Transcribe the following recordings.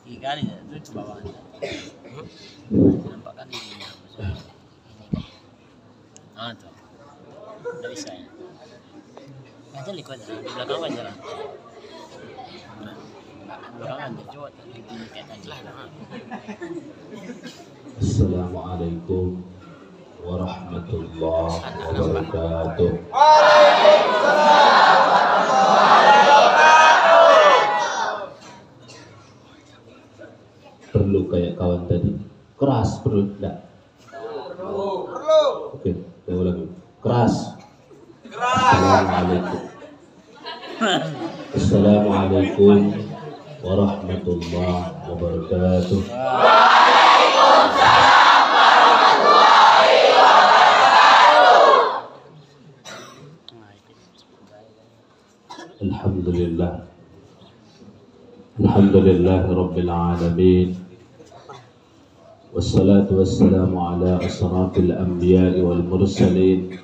Ikan itu ke bawah. Nampak kan ini. Ah tuh. Dari saya. Aja lihat aja. Di belakang aja lah. Belakang aja coba di kayak tadi. Assalamualaikum warahmatullahi wabarakatuh. Perlu kayak kawan tadi keras, perlu enggak? Perlu. Oke, saya ulangi. Keras. Assalamualaikum. Assalamualaikum warahmatullahi wabarakatuh. Alhamdulillah. Alhamdulillah Rabbil Alamin. Wassalatu wassalamu ala asrafil anbiya'i wal mursalin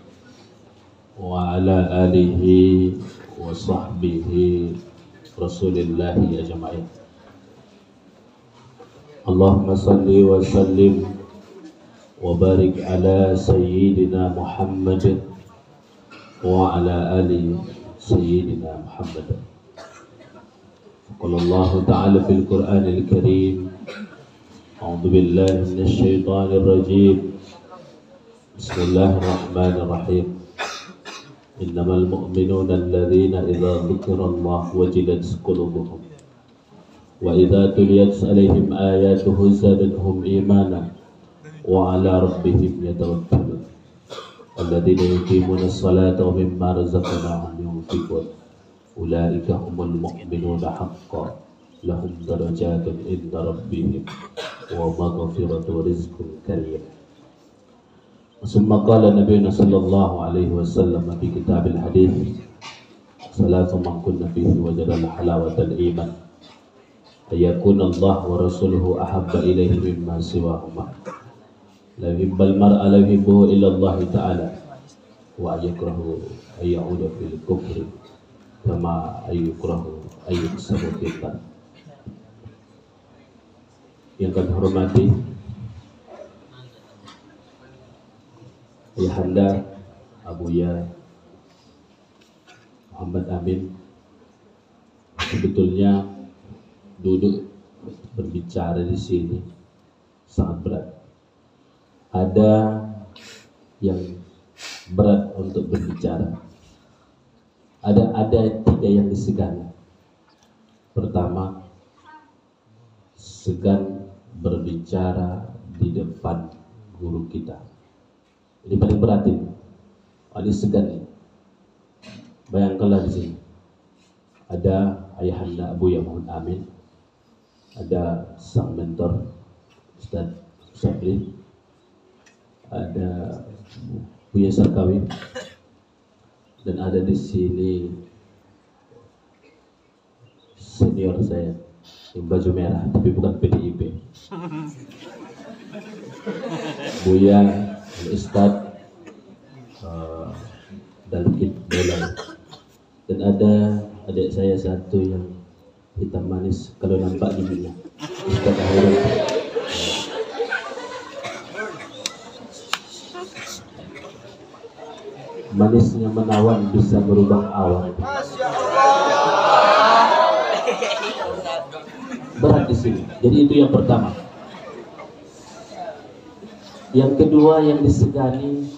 wa ala alihi wa sahbihi rasulillahi ajma'in. Allahumma salli wa sallim wa barik ala sayyidina Muhammadin wa ala ali sayyidina Muhammad. Qala Allah ta'ala fil Qur'anil Karim, a'udzu billahi minasy syaithanir rajim. Bismillahirrahmanirrahim. Innamal mu'minuna alladzina idza dzukirallahu wajilat qulubuhum wa idza tuliyat 'alaihim ayatuhu zadatuhum imanan wa 'ala rabbihim yatawakkalun. Alladzina yuqimuna as-salata wa mimma razaqnahum yunfiqun. Ulaika humul mu'minuna haqqan lahum darajatun inda rabbihim wa maghfiratun wa rizqun karim. Summa qala nabiyuna sallallahu alaihi wasallam fi kitabil hadits, salatu man kunna fihi wajada halawatal iman, ayakuna Allah wa rasuluhu ahabba ilaihi mimma siwahuma, la yuhibbul mar'a la yuhibbuhu illa Allah ta'ala, wa yakrahu ay ya'uda fil kufri kama ayyukrahu ayyuksabu fitan. Yang kami hormati Ayahanda Abuya Muhammad Amin, sebetulnya duduk berbicara di sini sangat berat. Ada yang berat untuk berbicara. Ada tiga yang disegani. Pertama, segan berbicara di depan guru kita. Ini paling berat ini. Ini segan ini. Bayangkanlah di sini. Ada Ayahanda Abuya Muhammad Amin, ada sang mentor Ustaz Syafri, ada Buya Sarkawi, dan ada di sini senior saya yang baju merah tapi bukan PDIP, Buya Ustaz Dalkit Bolan, dan ada adik saya satu yang hitam manis kalau nampak giginya, Ustaz Ahirul. Manisnya menawan bisa merubah awan. Berat di sini. Jadi itu yang pertama. Yang kedua yang disegani,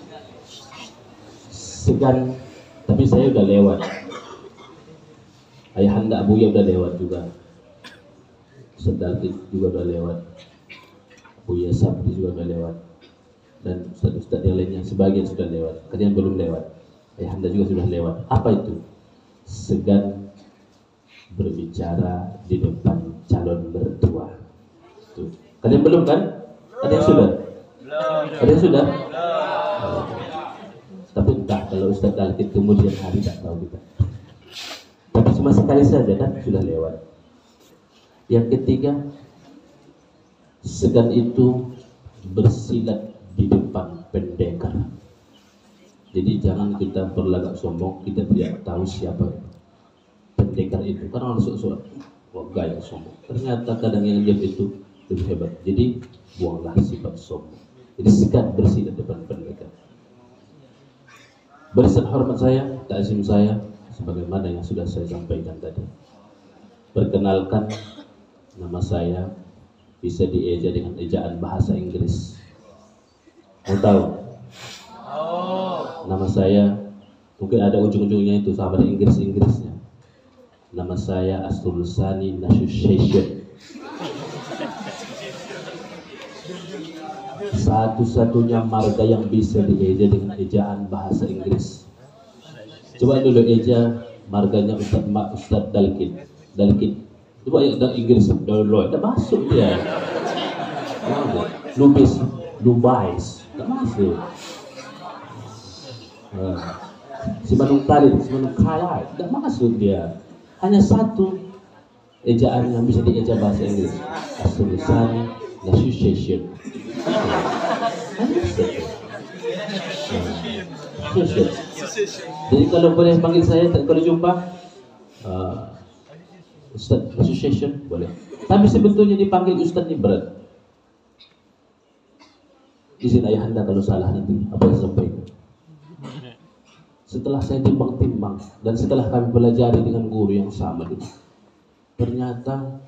segan, tapi saya udah lewat. Ayahanda Abuya udah lewat juga. Sedalkit juga udah lewat. Buya Sabri juga udah lewat. Dan ustaz-ustaz yang lainnya sebagian sudah lewat, kalian belum lewat. Ayahanda juga sudah lewat. Apa itu? Segan berbicara di depan calon mertua. Tuh. Kalian belum kan? Ada yang sudah? Ada yang sudah? Tapi entah kalau Ustaz Dalkit kemudian hari tak tahu kita. Tapi cuma sekali saja kan sudah lewat. Yang ketiga, segan itu bersilat di depan pendekar. Jadi jangan kita berlagak sombong, kita tidak tahu siapa pendekar itu. Karena orang sok-sok, wah gaya sombong. Ternyata kadang yang diam itu lebih hebat. Jadi buanglah sifat sombong. Jadi sikat bersih di depan pendekar. Barisan hormat saya, ta'zim saya, sebagaimana yang sudah saya sampaikan tadi. Perkenalkan, nama saya bisa dieja dengan ejaan bahasa Inggris. Mau tahu? Nama saya mungkin ada ujung-ujungnya itu sama dengan Inggrisnya. Nama saya Astulusani Association. Satu-satunya marga yang bisa dieja dengan ejaan bahasa Inggris. Coba dulu eja marganya Ustadz Dalkin. Coba ya Inggris dulu, tidak masuk dia. Lubais, tidak masuk. Si Manung Tarin, si Manung Kalai, tidak masuk dia. Hanya satu ejaan yang bisa dieja bahasa Inggris. Astulusani Association. Jadi kalau boleh panggil saya kalau jumpa Ustadz Association boleh. Tapi sebetulnya dipanggil Ustadz ini berat. Izin ayahanda kalau salah nanti apa yang sampaikan. Setelah saya timbang-timbang dan setelah kami pelajari dengan guru yang sama dulu, ternyata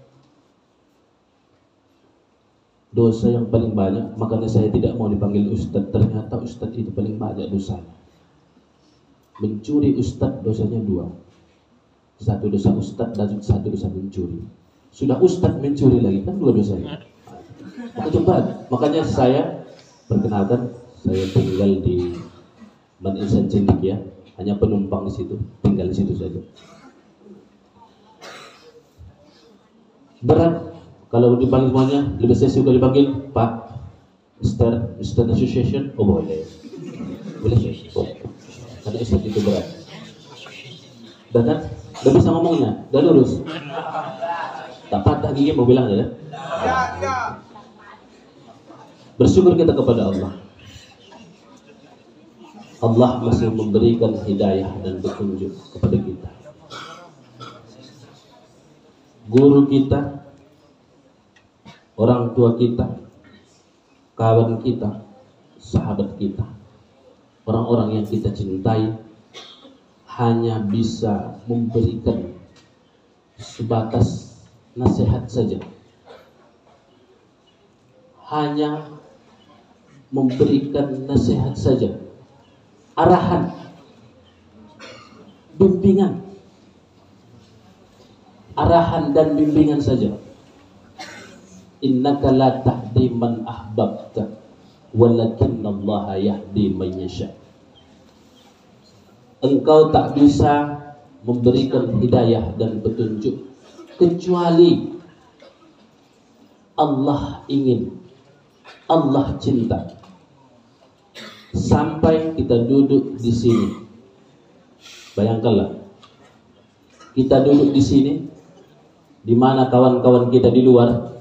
dosa yang paling banyak, makanya saya tidak mau dipanggil Ustadz. Ternyata Ustadz itu paling banyak dosanya. Mencuri Ustadz dosanya 2. Satu dosa Ustadz dan satu dosa mencuri. Sudah Ustadz mencuri lagi kan 2 dosanya. Maka cepat. Makanya saya perkenalkan, saya tinggal di Man Insan Cendik ya, hanya penumpang di situ, tinggal di situ saja. Berat kalau dipanggil semuanya, lebih saya suka dipanggil Pak Ustadz Association. Oh boleh karena Ustadz itu berat. Dan kan udah bisa ngomongnya, udah lurus, tak patah gigi mau bilang ya. Bersyukur kita kepada Allah. Allah masih memberikan hidayah dan petunjuk kepada kita. Guru kita, orang tua kita, kawan kita, sahabat kita, orang-orang yang kita cintai hanya bisa memberikan sebatas nasihat saja. Hanya memberikan nasihat saja, arahan, bimbingan, arahan dan bimbingan saja. Innaka la tahdi man ahbabta walakinnallaha yahdi man yasha. Engkau tak bisa memberikan hidayah dan petunjuk kecuali Allah ingin, Allah cinta. Sampai kita duduk di sini, bayangkanlah kita duduk di sini, di mana kawan-kawan kita di luar.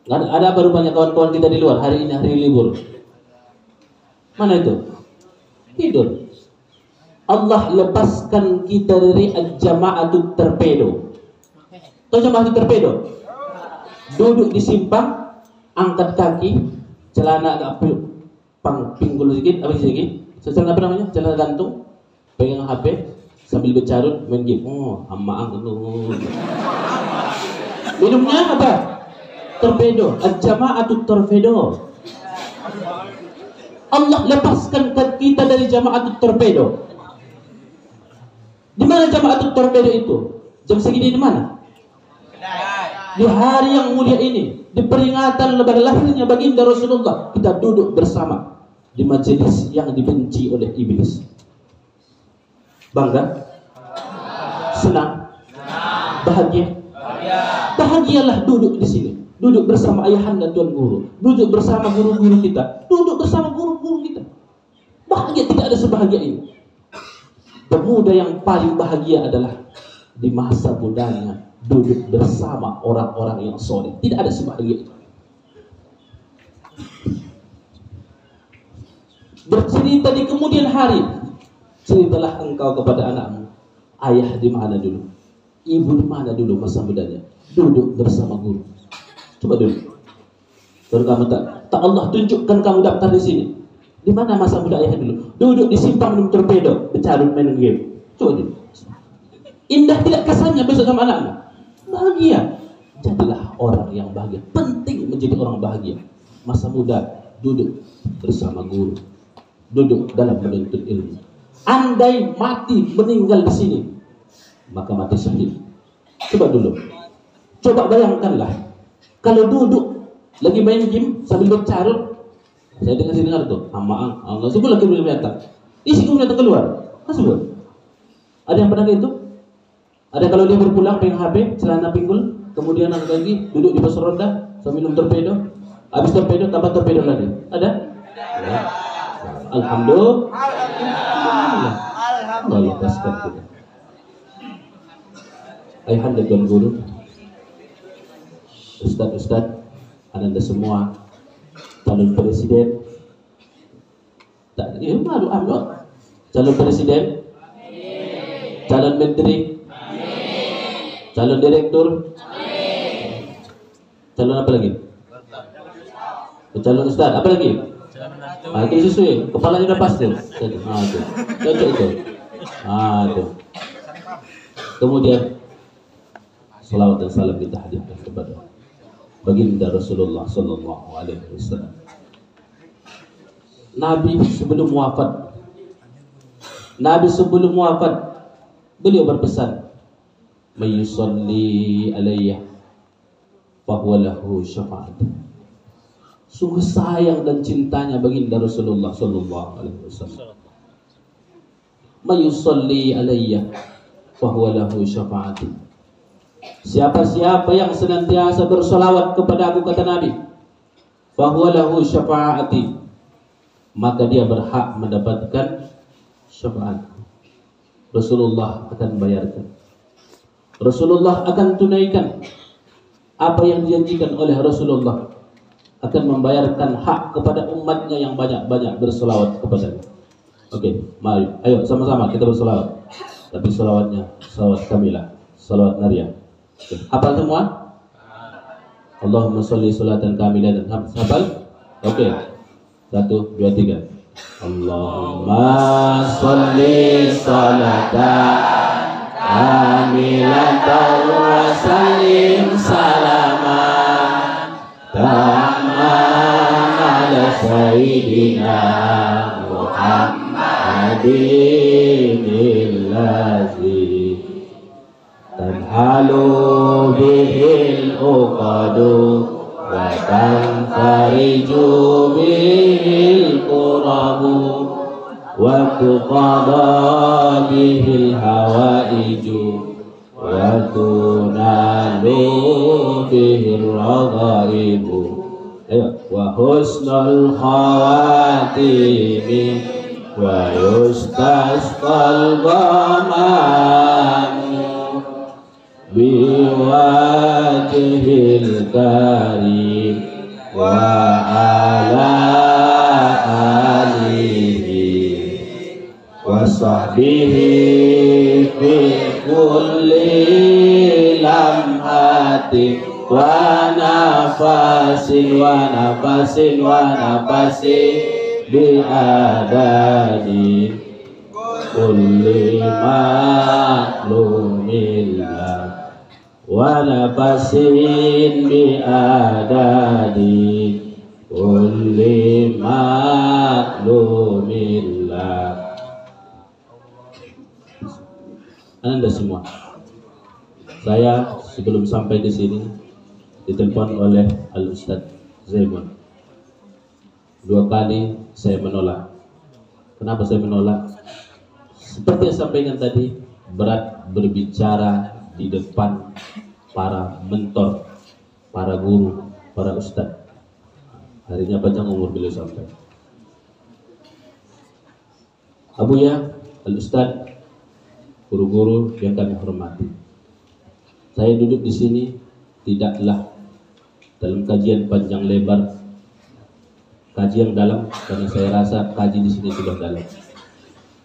Ada apa rupanya kawan-kawan kita di luar hari ini, hari libur? Mana itu? Tidur. Allah lepaskan kita dari al-jama'atut torpedo. Tahu jama'atut torpedo? Duduk di simpang, angkat kaki, celana agak pinggul sedikit, apa sedikit? Celana apa namanya? Celana gantung, pegang HP sambil bercarut, main game. Oh, amma angkut. Minumnya apa? Torpedo, al-jama'atut torpedo. Allah lepaskan kita dari jama'atut torpedo. Di mana jama'atut torpedo itu? Jam segini di mana? Di hari yang mulia ini, di peringatan lebaran lahirnya baginda Rasulullah, kita duduk bersama di majelis yang dibenci oleh iblis. Bangga? Senang? Bahagia? Bahagialah duduk di sini. Duduk bersama ayahanda tuan guru, duduk bersama guru-guru kita, duduk bersama guru-guru kita. Bahagia, tidak ada sebahagia ini. Pemuda yang paling bahagia adalah di masa mudanya duduk bersama orang-orang yang soleh. Tidak ada sebahagia itu. Bercerita di kemudian hari, ceritalah engkau kepada anakmu, ayah di mana dulu, ibu di mana dulu masa mudanya, duduk bersama guru. Coba dulu. Baru kamu tak Allah tunjukkan kamu daftar di sini. Di mana masa muda ayah dulu? Duduk di simpang minum torpedo, bercarut main game. Coba dulu. Indah tidak kesannya besok sama anakmu? Bahagia. Jadilah orang yang bahagia. Penting menjadi orang bahagia. Masa muda duduk bersama guru, duduk dalam menuntut ilmu. Andai mati meninggal di sini, maka mati syahid. Coba dulu. Coba bayangkanlah kalau duduk lagi main game sambil bercarut. Saya dengar tuh, Allah sebut lagi belum datang. Isi kemudian datang keluar. Sebut. Ada yang pernah itu? Ada kalau dia berpulang pengen HP, celana pinggul, kemudian lagi duduk di pos ronda sambil minum torpedo. Habis torpedo tambah torpedo lagi. Ada? Ya. Alhamdulillah. Allah lepaskan kita. Ayahanda tuan guru, Ustaz, Anda semua calon presiden, calon presiden, calon menteri, calon direktur, calon apa lagi? Calon ustaz, apa lagi? Itu sesuai, kepalanya udah pas tuh. Cocok itu. Tuh. Kemudian salawat dan salam kita hadirkan kepada baginda Rasulullah Sallallahu Alaihi Wasallam. Nabi sebelum wafat, beliau berpesan, "Mayyusalli alayya fahuwa lahu syafa'at." Sungguh sayang dan cintanya baginda Rasulullah Sallallahu Alaihi Wasallam. "Mayyusalli alayya fahuwa lahu syafa'at." Siapa-siapa yang senantiasa bersolawat kepada aku, kata Nabi, fahuwa lahu syafa'ati, maka dia berhak mendapatkan syafaat. Rasulullah akan bayarkan, Rasulullah akan tunaikan apa yang dijanjikan oleh Rasulullah, akan membayarkan hak kepada umatnya yang banyak-banyak bersolawat kepadanya. Oke, mari, ayo sama-sama kita bersolawat. Tapi solawatnya salawat kamilah, salawat nariyah. Hafal semua? Allahumma sholli sholatan kamilatan. Hafal? Oke. 1, 2, 3. Allahumma sholli sholatan kamilatan wa sallim salaman tamman ala sayyidina Muhammadin illazi tanhalu bihil uqadu wa tanfariju bihil qurabu wa tuqada bihil hawaiju wa tunalu bihil raghaibu. Ayo, wa husnul khawatimi wa yustasqal ghamam biwajhil karim wa ala alihi wa sahbihi fi kulli lamhati wa nafasin bi adadi kulli maklumillah wa nafasin bi adadi kulli maklumillah. Anda semua, saya sebelum sampai di sini ditelepon oleh Al-Ustaz Zaimun. 2 kali saya menolak. Kenapa saya menolak? Seperti yang sampaikan tadi, berat berbicara di depan para mentor, para guru, para ustadz. Harinya panjang umur beliau sampai. Abuya, Al-Ustadz, guru-guru yang kami hormati, saya duduk di sini tidaklah dalam kajian panjang lebar kaji yang dalam, karena saya rasa kaji di sini sudah dalam.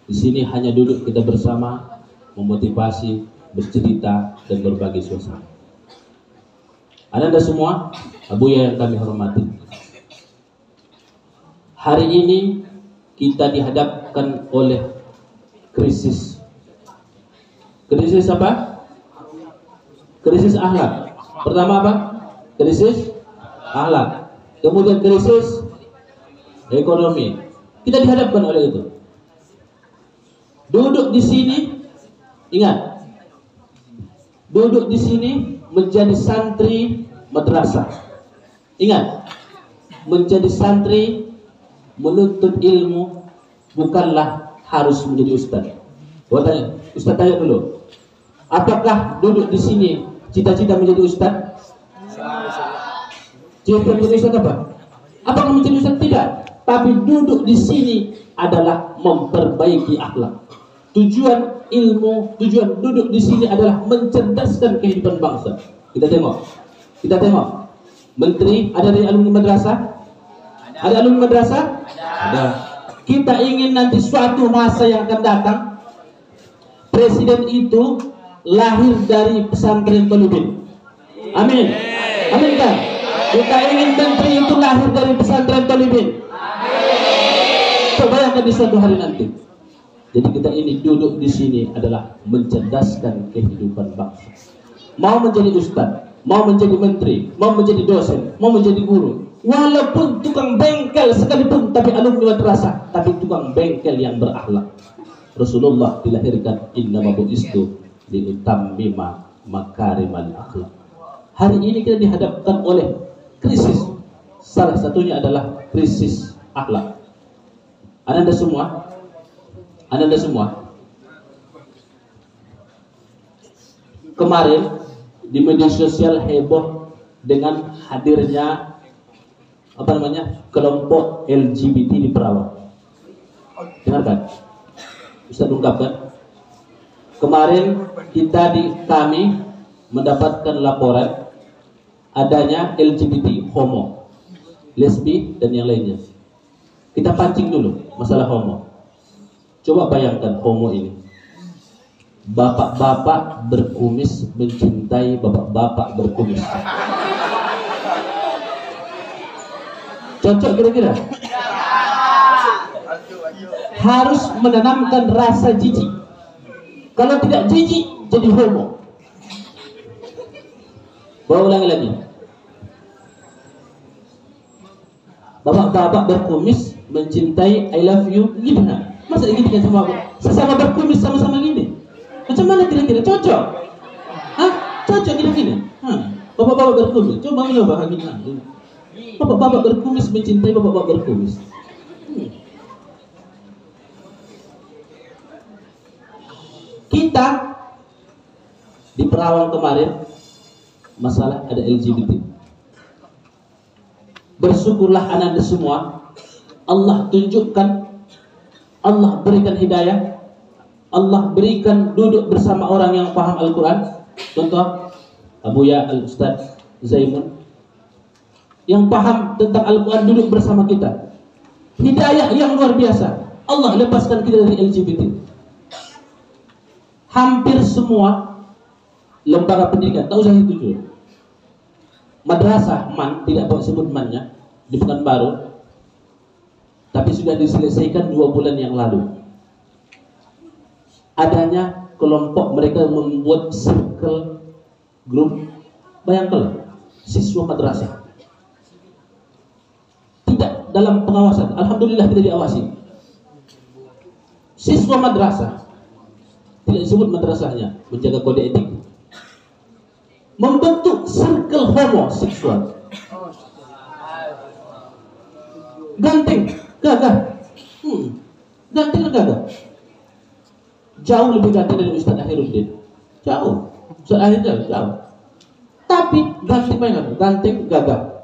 Di sini hanya duduk kita bersama, memotivasi, bercerita, dan berbagi suasana. Anda semua, Abuya yang kami hormati, hari ini kita dihadapkan oleh krisis. Krisis apa? Krisis akhlak. Pertama apa? Krisis akhlak. Kemudian krisis ekonomi. Kita dihadapkan oleh itu. Duduk di sini, ingat, duduk di sini menjadi santri madrasah. Ingat, menjadi santri menuntut ilmu bukanlah harus menjadi ustaz. Ustaz tanya dulu, apakah duduk di sini cita-cita menjadi ustaz? Cita-cita menjadi ustaz apa? Apakah menjadi ustaz? Tidak. Tapi duduk di sini adalah memperbaiki akhlak. Tujuan ilmu, tujuan duduk di sini adalah mencerdaskan kehidupan bangsa. Kita tengok, menteri ada dari alumni madrasah? Ada alumni madrasah? Ada. Kita ingin nanti suatu masa yang akan datang, presiden itu lahir dari pesantren Tolibin. Amin. Amin kan? Kita ingin menteri itu lahir dari pesantren Tolibin. Coba bayangkan di suatu hari nanti. Jadi kita ini duduk di sini adalah mencerdaskan kehidupan bangsa. Mau menjadi ustaz, mau menjadi menteri, mau menjadi dosen, mau menjadi guru, walaupun tukang bengkel sekalipun, tapi alumni madrasah, tapi tukang bengkel yang berakhlak. Rasulullah dilahirkan innama bu'istu liutammima makarimal akhlak. Hari ini kita dihadapkan oleh krisis. Salah satunya adalah krisis akhlak. Anda semua, kemarin di media sosial heboh dengan hadirnya kelompok LGBT di Perawat. Dengarkan, Ustaz ungkapkan. Kemarin kami mendapatkan laporan adanya LGBT, homo, lesbi, dan yang lainnya. Kita pancing dulu masalah homo. Coba bayangkan homo ini. Bapak-bapak berkumis mencintai bapak-bapak berkumis. Cocok kira-kira? Harus menanamkan rasa jijik. Kalau tidak jijik, jadi homo. Bawa ulangi lagi. Bapak-bapak berkumis mencintai I love you, gimana? Masa gini kan sesama berkumis sama-sama gini? Macam mana kira-kira? Cocok? Hah? Cocok kira-kira? Bapak-bapak berkumis, coba mencoba gini. Bapak-bapak berkumis mencintai bapak-bapak berkumis. Kita di Perawang kemarin masalah ada LGBT. Bersyukurlah anak-anak semua, Allah tunjukkan, Allah berikan hidayah, Allah berikan duduk bersama orang yang paham Al-Quran. Contoh Abuya Al-Ustaz Zaimun yang paham tentang Al-Quran duduk bersama kita. Hidayah yang luar biasa. Allah lepaskan kita dari LGBT. Hampir semua lembaga pendidikan, tak usah itu dulu. Madrasah MAN, tidak boleh sebut MAN-nya, di Pekanbaru, tapi sudah diselesaikan 2 bulan yang lalu. Adanya kelompok, mereka membuat circle group. Bayangkan, siswa madrasah tidak dalam pengawasan. Alhamdulillah tidak diawasi. Siswa madrasah, tidak disebut madrasahnya, menjaga kode etik, membentuk circle homoseksual. Ganteng, gagah, ganteng dan gagah. Jauh lebih ganteng dari Ustaz Akhirudin. Jauh. Ustaz Akhirudin jauh. Tapi ganteng, gagah.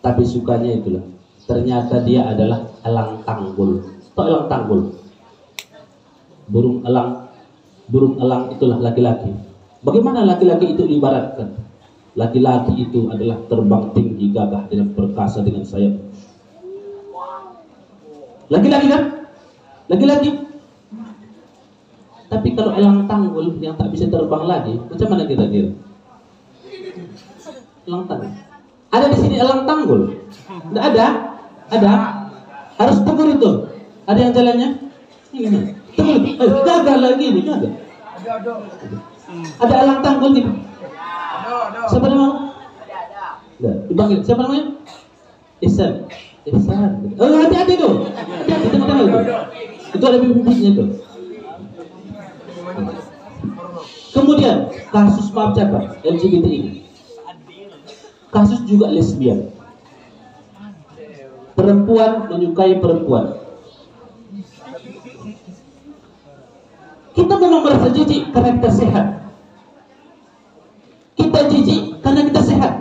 Tapi sukanya itulah. Ternyata dia adalah elang tanggul. Tahu elang tanggul? Burung elang itulah laki-laki. Bagaimana laki-laki itu diibaratkan? Laki-laki itu adalah terbang tinggi, gagah, dengan perkasa, dengan sayap. Laki-laki kan? Laki-laki. Tapi kalau elang tanggul yang tak bisa terbang lagi, macam mana kira-kira? Elang tanggul. Ada di sini elang tanggul? Tidak ada? Ada? Harus tegur itu. Ada yang jalannya? Ini. Tegur. Gagal lagi nih, gagal. Ada elang tanggul nih. Siapa namanya? Ada. Dipanggil. Siapa namanya? Ihsan. Oh, hati-hati tuh. Hati-hati tengah-tengah itu. Itu ada bibit-bibitnya tuh. Kemudian kasus maaf cakap LGBT ini, kasus juga lesbian. Perempuan menyukai perempuan. Kita memang merasa jijik karena kita sehat. Kita jijik karena kita sehat.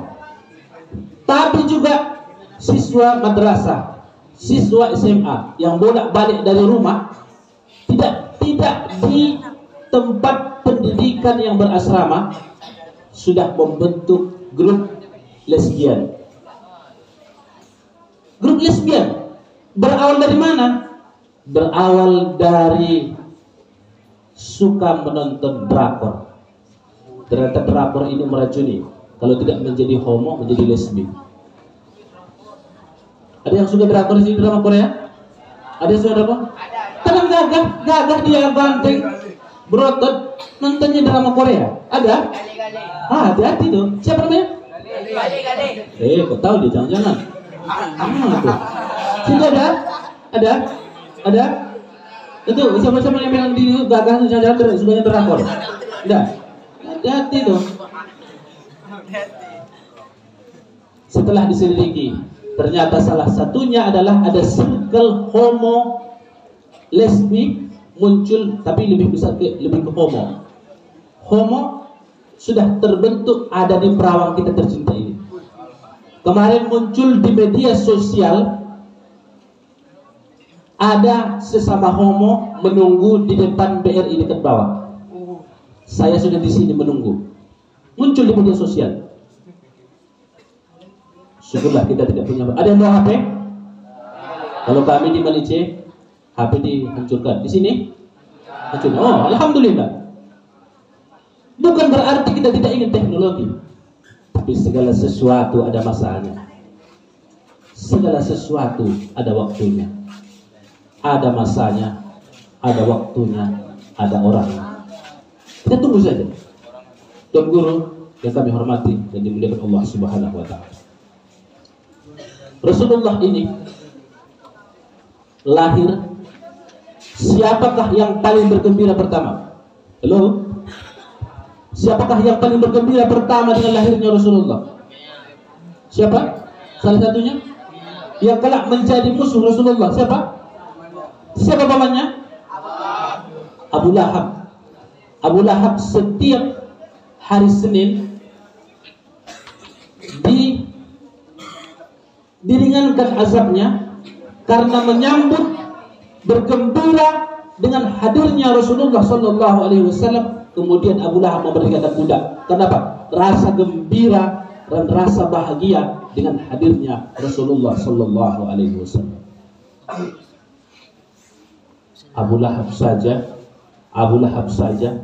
Tapi juga siswa madrasah, siswa SMA yang bolak-balik dari rumah tidak di tempat pendidikan yang berasrama sudah membentuk grup lesbian. Grup lesbian berawal dari mana? Berawal dari suka menonton drakor. Ternyata drakor ini meracuni. Kalau tidak menjadi homo, menjadi lesbi. Ada yang suka drakor di sini, drama Korea? Ada yang suka drakor? Tenang, gagah dia banteng, berotot, nontonnya drama Korea. Ada? Hati-hati tuh. Siapa namanya? Kau tahu dia, jangan-jangan. Tuh. Sini ada? Itu siapa-siapa yang bilang di gagah jangan-jangan sukanya drakor. Ada? Hati-hati tuh. Setelah diselidiki, ternyata salah satunya adalah ada circle homo lesbi muncul, tapi lebih besar lebih ke homo. Homo sudah terbentuk ada di Perawang kita tercinta ini. Kemarin muncul di media sosial, ada sesama homo menunggu di depan BRI dekat bawah. Saya sudah di sini menunggu. Muncul di media sosial. Syukurlah kita tidak punya. Ada yang bawa HP? Kalau kami di Malaysia, HP dihancurkan. Di sini? Hancur. Oh, alhamdulillah. Bukan berarti kita tidak ingin teknologi, tapi segala sesuatu ada masanya. Segala sesuatu ada waktunya. Ada masanya, ada waktunya, ada orangnya. Kita tunggu saja. Tuan Guru yang kami hormati dan dimuliakan Allah Subhanahu wa Ta'ala. Rasulullah ini lahir, siapakah yang paling bergembira pertama? Halo? Siapakah yang paling bergembira pertama dengan lahirnya Rasulullah? Siapa? Salah satunya? Yang kelak menjadi musuh Rasulullah. Siapa? Siapa pamannya? Abu Lahab. Abu Lahab setiap hari Senin diringankan azabnya karena menyambut bergembira dengan hadirnya Rasulullah Sallallahu Alaihi Wasallam. Kemudian Abu Lahab memerdekakan budak. Kenapa? Rasa gembira dan rasa bahagia dengan hadirnya Rasulullah Sallallahu Alaihi Wasallam. Abu Lahab saja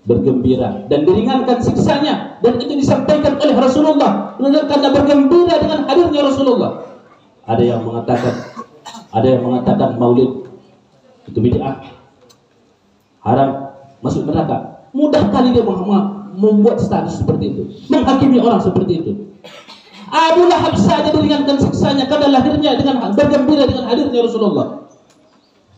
bergembira dan diringankan siksanya, dan itu disampaikan oleh Rasulullah karena bergembira dengan hadirnya Rasulullah. Ada yang mengatakan maulid itu bid'ah, haram, masuk neraka. Mudah kali dia membuat status seperti itu, menghakimi orang seperti itu. Abu Lahab saja diringankan siksanya karena lahirnya dengan bergembira dengan hadirnya Rasulullah.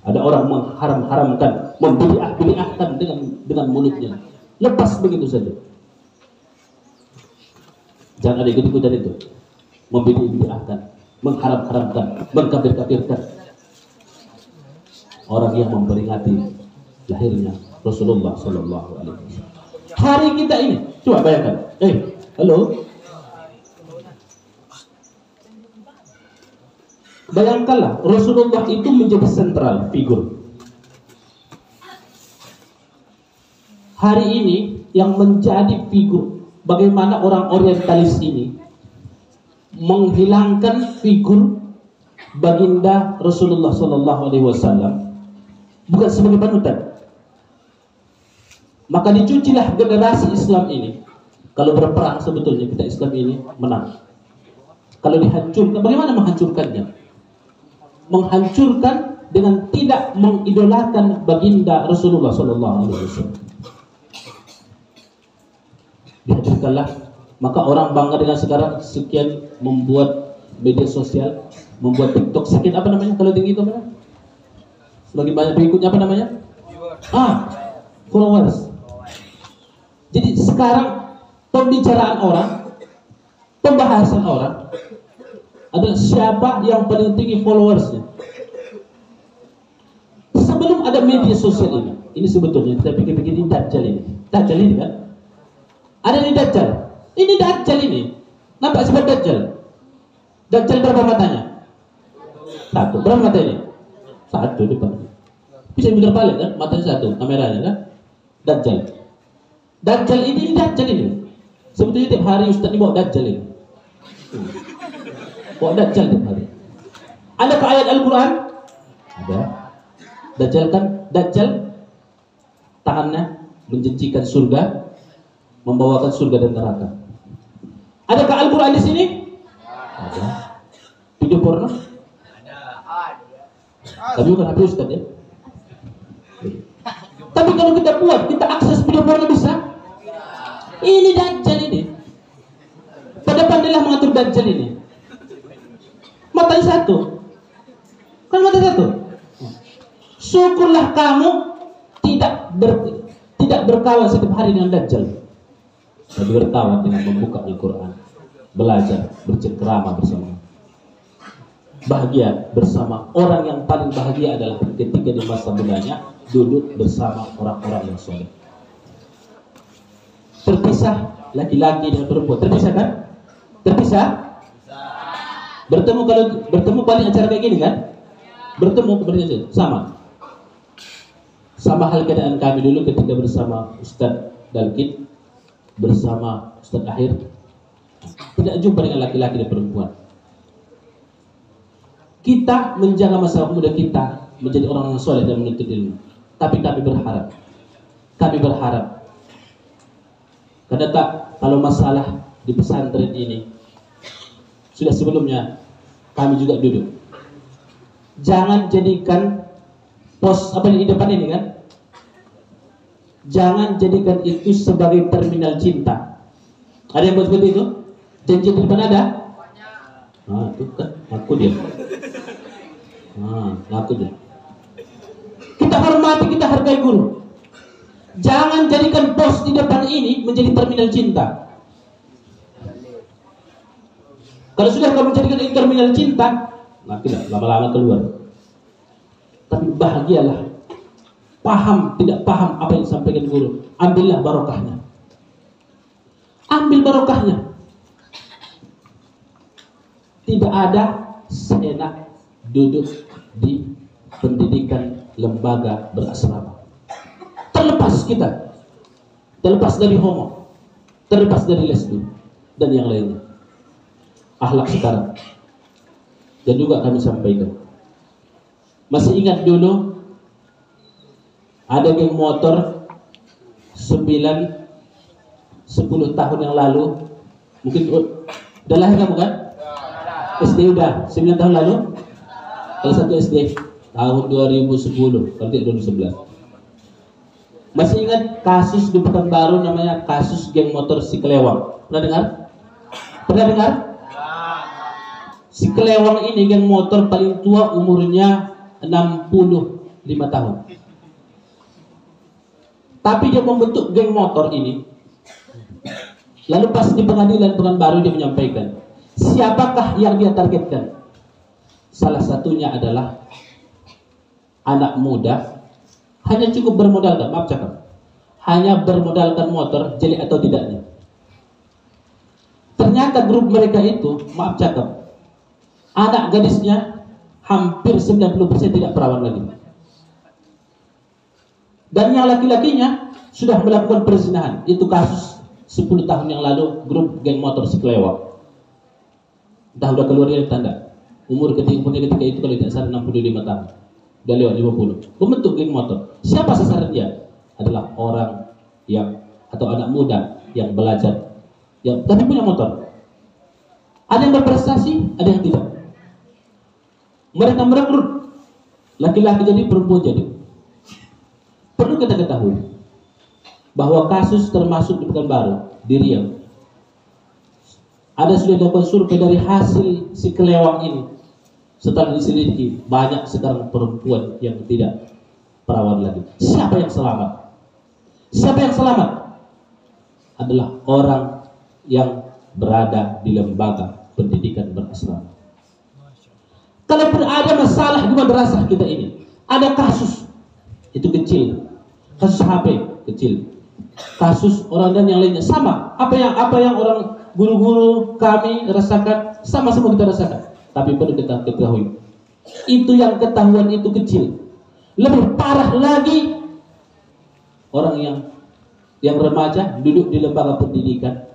Ada orang mengharam-haramkan, membid'ah-bid'ahkan dengan mulutnya. Lepas begitu saja. Jangan ada ikut-ikutan itu. Membid'ah-bid'ahkan, mengharam-haramkan, mengkafir-kafirkan orang yang memperingati lahirnya Rasulullah Sallallahu Alaihi Wasallam. Hari kita ini, coba bayangkan. Halo. Bayangkanlah Rasulullah itu menjadi sentral figur. Hari ini yang menjadi figur, bagaimana orang orientalis ini menghilangkan figur baginda Rasulullah SAW bukan sebagai panutan. Maka dicucilah generasi Islam ini. Kalau berperang sebetulnya kita Islam ini menang. Kalau dihancurkan, bagaimana menghancurkannya? Menghancurkan dengan tidak mengidolakan baginda Rasulullah SAW. Dihancurkanlah. Maka orang bangga dengan sekarang sekian membuat media sosial, membuat TikTok sekian apa namanya? Kalau tinggi itu apa? Semakin banyak pengikutnya apa namanya? Followers. Jadi sekarang pembicaraan orang, pembahasan orang adalah siapa yang paling tinggi followersnya. Sebelum ada media sosial ini sebetulnya kita pikir-pikir ini Dajjal ini. Dajjal ini kan? Ada ini Dajjal. Ini Dajjal ini. Nampak seperti Dajjal. Dajjal berapa matanya? Satu. Berapa mata ini? Satu depan. Bisa putar balik kan? Matanya satu, kameranya kan? Dajjal. Dajjal ini Dajjal ini. Sebetulnya tiap hari Ustaz ini bawa Dajjal ini. Bawa Dajjal tiap hari. Adakah ayat Al-Quran? Ada. Dajjal kan? Dajjal tangannya menjanjikan surga, membawakan surga dan neraka. Adakah Al-Quran di sini? Ada. Video porno? Tapi bukan HP Ustaz ya. Tapi kalau kita buat, kita akses video porno bisa. Ini Dajjal ini. Pandai-pandailah mengatur Dajjal ini. Matanya satu. Kan mata satu. Syukurlah kamu tidak berkawan setiap hari dengan Dajjal. Tapi berkawan dengan membuka Al-Quran, belajar, bercengkrama bersama. Bahagia bersama. Orang yang paling bahagia adalah ketika di masa mudanya duduk bersama orang-orang yang soleh. Terpisah laki-laki dengan perempuan. Terpisah kan? Terpisah? Bertemu paling acara kayak gini kan? Bertemu kemudian sama. Sama hal keadaan kami dulu ketika bersama Ustadz Dalkin, bersama Ustadz Akhir. Tidak jumpa dengan laki-laki dan perempuan. Kita menjaga masa muda kita menjadi orang yang soleh dan menuntut ilmu. Tapi kami berharap karena kalau masalah di pesantren ini sudah sebelumnya kami juga duduk. Jangan jadikan pos apa di depan ini kan? Jangan jadikan itu sebagai terminal cinta. Ada yang buat seperti itu? Janji di depan ada? Itu kan aku dia. Aku dia. Kita hormati, kita hargai guru. Jangan jadikan pos di depan ini menjadi terminal cinta. Kalau sudah kamu jadikan ini terminal cinta, tidak lama-lama keluar. Tapi bahagialah. Paham, tidak paham apa yang disampaikan guru. Ambillah barokahnya. Ambil barokahnya. Tidak ada seenak duduk di pendidikan lembaga berasrama. Terlepas dari homo, terlepas dari lesbi dan yang lainnya. Akhlak sekarang. Dan juga kami sampaikan. Masih ingat dulu ada geng motor 9-10 tahun yang lalu. Mungkin udah lahir kamu kan? SD udah 9 tahun lalu. Kalau satu SD tahun 2010, kalau tidak 2011. Masih ingat kasus di Pekanbaru namanya kasus geng motor si Kelewang? Pernah dengar? Pernah dengar? Si Kelewang ini geng motor paling tua umurnya 65 tahun. Tapi dia membentuk geng motor ini. Lalu pas di pengadilan Pekanbaru dia menyampaikan, siapakah yang dia targetkan? Salah satunya adalah anak muda. Hanya cukup bermodalkan, maaf cakap, hanya bermodalkan motor, jelek atau tidaknya. Ternyata grup mereka itu, maaf cakap, anak gadisnya hampir 90% tidak perawan lagi. Dan yang laki-lakinya sudah melakukan perzinahan. Itu kasus 10 tahun yang lalu, grup geng motor si Kelewang. Entah udah keluar dari tanda. umurnya ketika itu kalau tidak salah 65 tahun. Udah lewat 50. Membentuk geng motor. Siapa sasaran dia? Adalah orang yang atau anak muda yang belajar, yang tapi punya motor. Ada yang berprestasi, ada yang tidak. Mereka merekrut laki-laki jadi, perempuan jadi. Perlu kita ketahui bahwa kasus termasuk di Pekanbaru, di Riau, ada sudah dilakukan survei dari hasil si kelewang ini. Setelah diselidiki, banyak sekarang perempuan yang tidak perawan lagi. Siapa yang selamat? Siapa yang selamat? Adalah orang yang berada di lembaga pendidikan berasrama. Kalau ada masalah di madrasah kita ini, ada kasus, itu kecil, kasus HP kecil, kasus orang dan yang lainnya sama. Apa yang orang guru-guru kami rasakan, sama-sama kita rasakan. Tapi perlu kita ketahui, itu yang ketahuan itu kecil. Lebih parah lagi orang yang remaja duduk di lembaga pendidikan,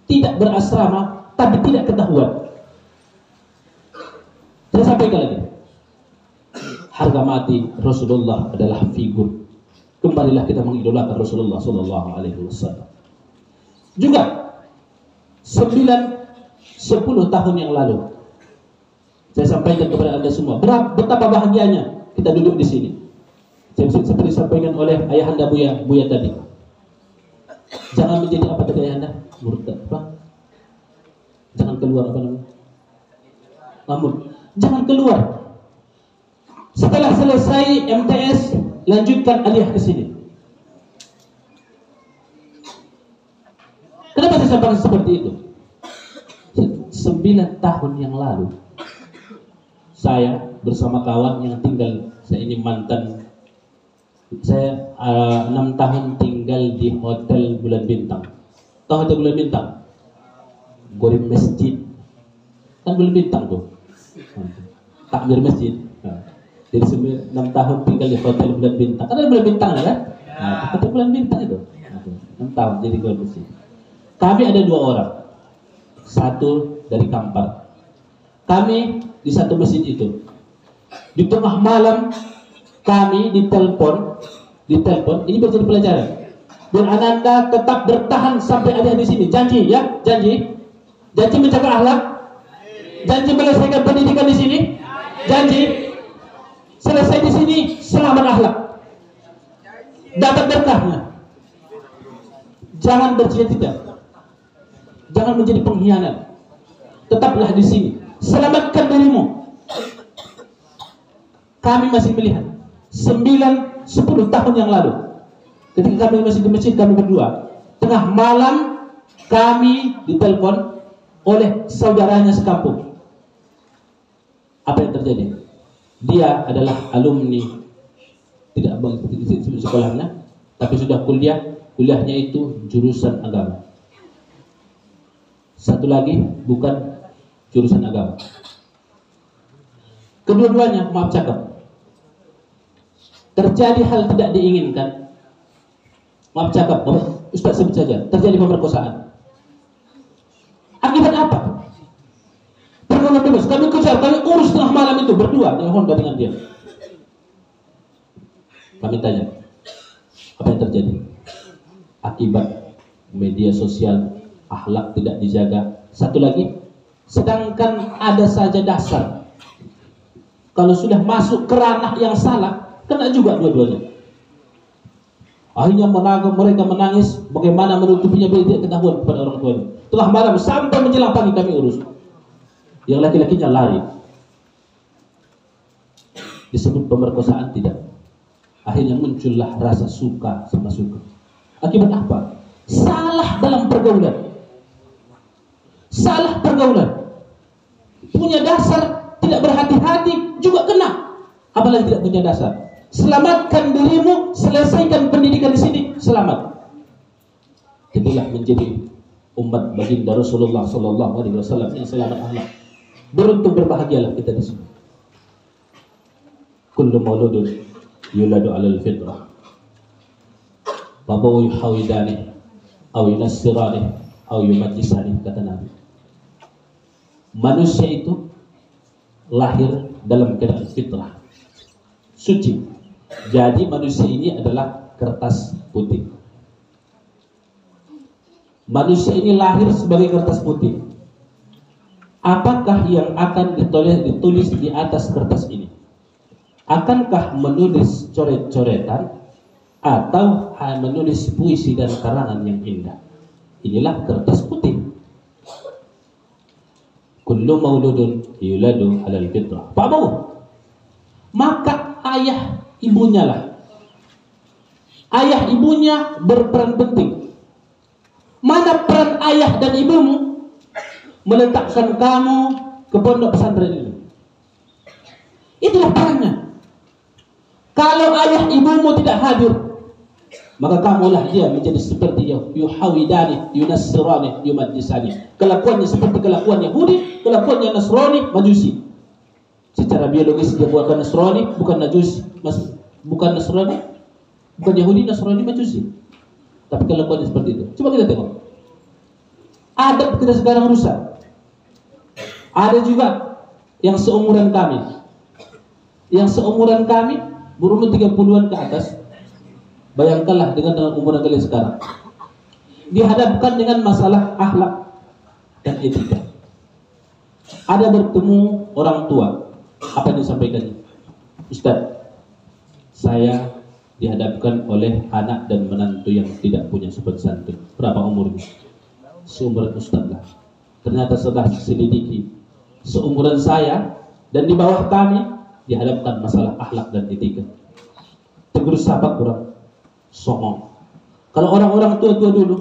tidak berasrama, tapi tidak ketahuan. Saya sampaikan lagi, harga mati Rasulullah adalah figur. Kembalilah kita mengidolakan Rasulullah Sallallahu Alaihi Wasallam. Juga 10 tahun yang lalu, saya sampaikan kepada Anda semua betapa bahagianya kita duduk di sini. Seperti disampaikan oleh ayahanda Buya tadi. Jangan menjadi apa tadi ayahanda? Murtad apa? Jangan keluar apa namanya? Namun jangan keluar. Setelah selesai MTS, lanjutkan aliyah ke sini. Kenapa saya sampaikan seperti itu? 9 tahun yang lalu, saya bersama kawan yang tinggal, saya ini mantan, saya 6 tahun tinggal di Hotel Bulan Bintang. Tahu Hotel Bulan Bintang? Goreng masjid. Kan Bulan Bintang tuh. Takmir masjid. Jadi 6 tahun tinggal di Hotel Bulan Bintang. Kan ada Bulan Bintang kan? Hotel Bulan Bintang itu. 6 tahun jadi goreng masjid. Kami ada 2 orang. Satu dari Kampar. Kami di satu masjid itu. Di tengah malam kami ditelepon, ini menjadi pelajaran. Dan Ananda tetap bertahan sampai ada di sini. Janji ya, janji menjaga akhlak, janji menyelesaikan pendidikan di sini, janji selesai di sini selamat akhlak, dapat berkahnya. Jangan bercita-cita, jangan menjadi pengkhianat. Tetaplah di sini. Selamatkan dirimu. Kami masih melihat 9-10 tahun yang lalu, ketika kami masih di masjid, kami berdua, tengah malam kami ditelepon oleh saudaranya sekampung. Apa yang terjadi? Dia adalah alumni, tidak mengikuti sekolahnya, tapi sudah kuliahnya itu jurusan agama. Satu lagi bukan jurusan agama. Kedua-duanya, maaf cakap, terjadi hal tidak diinginkan. Maaf cakap, Ustaz sebut saja, terjadi pemerkosaan. Akibat apa? Pergaulan bebas, kami kejar, kami urus tengah malam itu berdua dengan Honda dengan dia. Kami tanya, apa yang terjadi? Akibat media sosial, akhlak tidak dijaga. Satu lagi, sedangkan ada saja dasar, kalau sudah masuk ke ranah yang salah, kena juga dua-duanya. Akhirnya mereka menangis, bagaimana menutupinya biar tidak ketahuan kepada orang tuanya. Tengah malam sampai menjelang pagi kami urus. Yang laki-lakinya lari. Disebut pemerkosaan tidak. Akhirnya muncullah rasa suka sama suka. Akibat apa? Salah dalam pergaulan. Salah pergaulan. Punya dasar, tidak berhati-hati juga kena. Apalagi tidak punya dasar. Selamatkan dirimu, selesaikan pendidikan di sini, selamat. Jadilah menjadi umat baginda Rasulullah Sallallahu Alaihi Wasallam yang selamat akhlak. Beruntung berbahagialah kita di sini. Kullu mauludun yuladu 'alal fitrah. Babu yuhawidani aw yunassirani aw yumajjisani, kata Nabi. Manusia itu lahir dalam keadaan fitrah, suci. Jadi manusia ini adalah kertas putih. Manusia ini lahir sebagai kertas putih. Apakah yang akan ditulis di atas kertas ini? Akankah menulis coret-coretan atau menulis puisi dan karangan yang indah? Inilah kertas putih. Kullu mauludun yuladu alal fitrah. Pak Abu, maka ayah ibunya lah. Ayah ibunya berperan penting. Mana peran ayah dan ibumu meletakkan kamu ke pondok pesantren ini? Itulah perannya. Kalau ayah ibumu tidak hadir, maka kamulah dia menjadi seperti Yuhawidani, Yunassirani, Yumajjisani. Kelakuannya seperti kelakuan Yahudi, kelakuannya Nasrani, Majusi. Secara biologis dia bukan Nasrani, bukan Majusi, bukan Nasrani, bukan Yahudi, Nasrani, Majusi. Tapi kelakuannya seperti itu. Coba kita tengok. Adab kita sekarang rusak. Ada juga yang seumuran kami. Yang seumuran kami berumur 30-an ke atas. Bayangkanlah dengan umuran kalian sekarang. Dihadapkan dengan masalah akhlak dan etika. Ada bertemu orang tua. Apa yang disampaikannya? Ustaz, saya dihadapkan oleh anak dan menantu yang tidak punya sopan santun. Berapa umurnya? Seumuran Ustaz lah. Ternyata setelah selidiki, seumuran saya dan di bawah kami dihadapkan masalah akhlak dan etika. Tegur sapa kurang songong. Kalau orang-orang tua-tua dulu,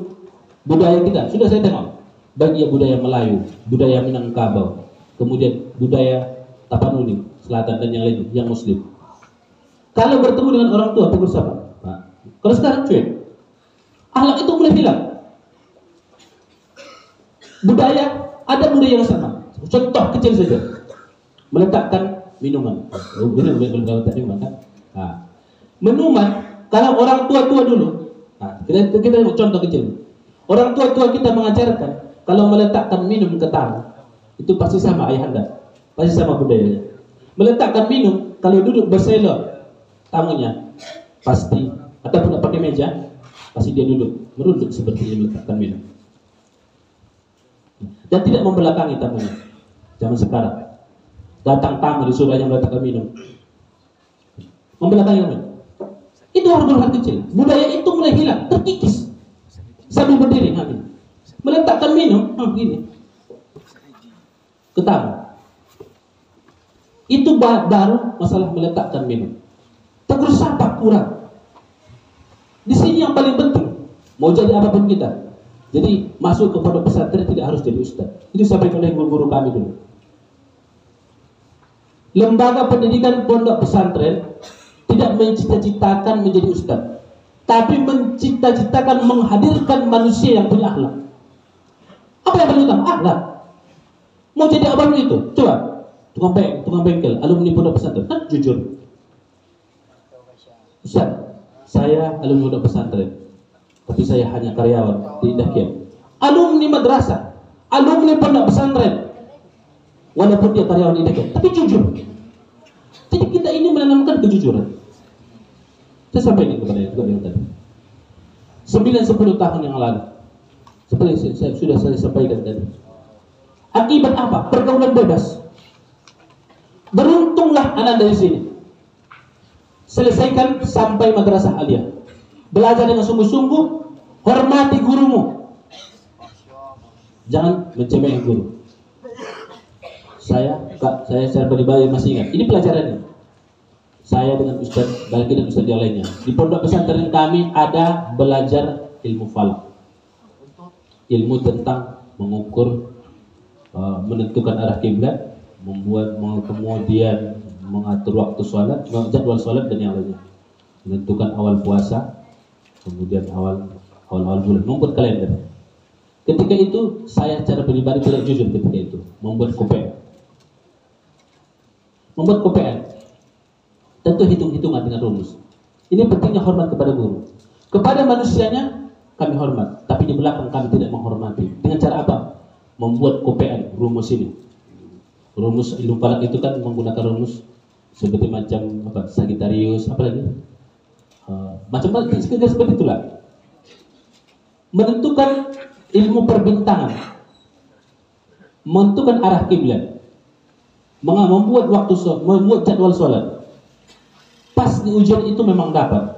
budaya kita sudah saya tengok, baik ya budaya Melayu, budaya Minangkabau, kemudian budaya Tapanuli Selatan dan yang lain, yang Muslim. Kalau bertemu dengan orang tua tegur sapa. Nah, kalau sekarang cuek, akhlak itu mulai hilang. Budaya, ada budaya yang sama. Contoh kecil saja, meletakkan minuman. Minuman. Kalau orang tua-tua dulu, kita contoh kecil. Orang tua-tua kita mengajarkan kalau meletakkan minum ke tamu, itu pasti sama ayahanda, pasti sama budayanya. Meletakkan minum kalau duduk berselor tamunya, pasti ataupun pakai meja, pasti dia duduk merunduk seperti ini meletakkan minum. Dan tidak membelakangi tamunya. Zaman sekarang datang tamu disuruh hanya meletakkan minum, membelakangi tamunya. Itu hal-hal kecil. Budaya itu mulai hilang, terkikis. Sambil berdiri, meletakkan minum, gini, ke tamu. Itu baru masalah meletakkan minum. Tegur sapa kurang. Di sini yang paling penting, mau jadi apapun kita. Jadi masuk ke pondok pesantren tidak harus jadi ustaz. Itu sampai oleh guru-guru kami dulu. Lembaga pendidikan pondok pesantren tidak mencita-citakan menjadi ustaz, tapi mencita-citakan menghadirkan manusia yang punya akhlak. Apa yang paling utama? Akhlak. Mau jadi apa itu? Coba tukang bengkel, alumni pondok pesantren, kan jujur. Ustaz, saya alumni pondok pesantren, tapi saya hanya karyawan di Dakyat. Alumni madrasah, alumni pondok pesantren, walaupun dia karyawan di Dakyat, tapi jujur. Jadi kita ini menanamkan kejujuran. Saya sampaikan kepada yang tadi 9-10 tahun yang lalu, seperti saya sampaikan tadi. Akibat apa? Pergaulan bebas. Beruntunglah anak dari sini. Selesaikan sampai madrasah aliyah. Belajar dengan sungguh-sungguh, hormati gurumu. Jangan mencemeh guru. Saya secara pribadi masih ingat. Ini pelajarannya. Saya dengan Ustaz Balki dan Ustaz yang lainnya. Di pondok pesantren kami ada belajar ilmu falak. Ilmu tentang mengukur, menentukan arah kiblat, kemudian mengatur waktu sholat, jadwal sholat dan yang lainnya. Menentukan awal puasa, kemudian awal bulan, membuat kalender. Ketika itu saya secara pribadi tidak jujur ketika itu, membuat KPR. Tentu hitung-hitungan dengan rumus. Ini pentingnya hormat kepada guru. Kepada manusianya kami hormat, tapi di belakang kami tidak menghormati. Dengan cara apa? Membuat KPR rumus ini. Rumus ilmu falak itu kan menggunakan rumus seperti macam apa, Sagittarius, apa lagi? Macam-macam seperti itulah. Menentukan ilmu perbintangan, menentukan arah kiblat, membuat waktu sholat, membuat jadwal sholat. Pas di ujian itu memang dapat.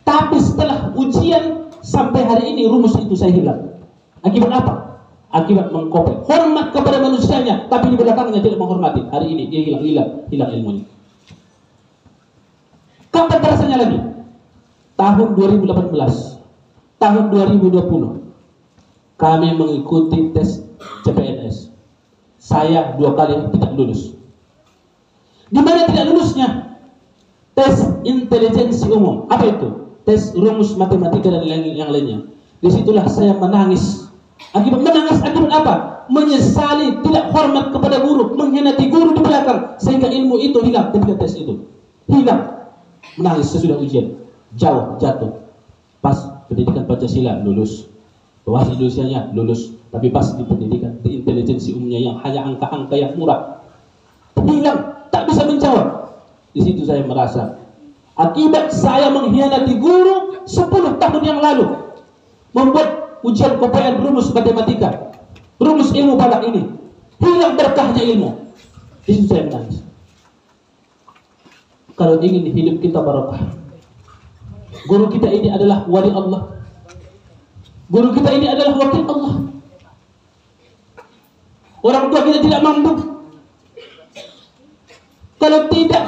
Tapi setelah ujian sampai hari ini rumus itu saya hilang. Akibat apa? Akibat mengkopi. Hormat kepada manusianya, tapi di belakangnya tidak menghormati. Hari ini dia hilang ilmunya. Kapan terasanya lagi? Tahun 2018, tahun 2020, kami mengikuti tes CPNS. Saya 2 kali tidak lulus. Di mana tidak lulusnya? Tes intelijensi umum. Apa itu? Tes rumus matematika dan yang lainnya. Disitulah saya menangis. Akibat apa? Menyesali tidak hormat kepada guru, mengkhianati guru di belakang, sehingga ilmu itu hilang ketika tes itu. Hilang. Menangis sesudah ujian. Jauh jatuh. Pas pendidikan Pancasila lulus. Bahasa Indonesianya lulus. Tapi pas di pendidikan, di intelijensi umumnya yang hanya angka-angka yang murah, hilang, tak bisa menjawab. Di situ saya merasa akibat saya mengkhianati guru 10 tahun yang lalu, membuat ujian KPN rumus matematika, rumus ilmu falak ini, hilang berkahnya ilmu. Di situ saya menangis. Kalau ingin hidup kita barokah, guru kita ini adalah wali Allah. Guru kita ini adalah wakil Allah. Orang tua kita tidak mampu. Kalau tidak,